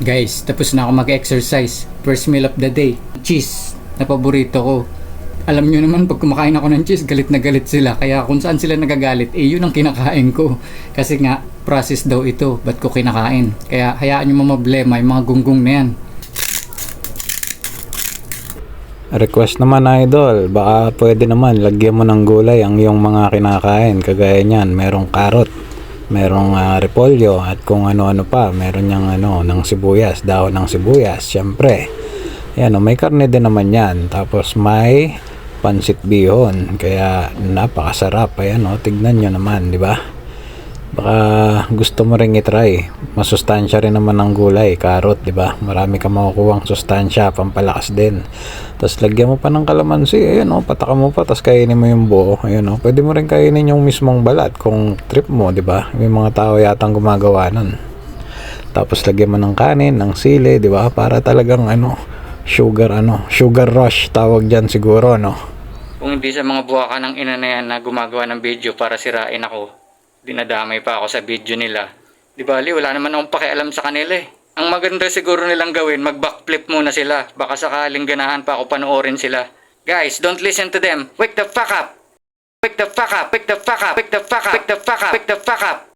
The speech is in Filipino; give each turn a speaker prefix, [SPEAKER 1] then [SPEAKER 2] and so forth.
[SPEAKER 1] Guys, tapos na ako mag-exercise. First meal of the day. Cheese, na paborito ko. Alam nyo naman, pag kumakain ako ng cheese, galit na galit sila. Kaya kung saan sila nagagalit, yun ang kinakain ko. Kasi nga, process daw ito. Ba't ko kinakain? Kaya hayaan nyo mamablema, yung mga gunggong na yan.
[SPEAKER 2] Request naman idol, baka pwede naman lagyan mo ng gulay ang iyong mga kinakain. Kagaya niyan, merong karot, merong repolyo at kung ano-ano pa. Meron niyang ng sibuyas, dahon ng sibuyas, syempre. Ayan, may karne din naman yan. Tapos may pansit bihon, kaya napakasarap. Ayan, tignan nyo naman, di ba? Baka gusto mo ring i-try. Masustansya rin naman ng gulay, carrot, di ba? Marami kang makukuhang sustansya, pampalakas din. Tapos lagyan mo pa ng kalamansi, ayun pataka mo pa, tapos kainin mo yung buo. Ayun pwede mo rin kainin yung mismong balat kung trip mo, di ba? May mga tao yatang gumagawa nun. Tapos lagyan mo ng kanin, ng sili, di ba? Para talagang sugar rush tawag diyan siguro, no?
[SPEAKER 1] Kung hindi sa mga buwaka ng ina na yan na gumagawa ng video para sirain ako, dinadamay pa ako sa video nila. Di bali, wala naman akong pakialam sa kanila eh. Ang maganda siguro nilang gawin, mag-backflip muna sila. Baka sakaling ganahan pa ako panoorin sila. Guys, don't listen to them. Wake the fuck up! Wake the fuck up! Wake the fuck up! Wake the fuck up! Wake the fuck up! Wake the fuck up!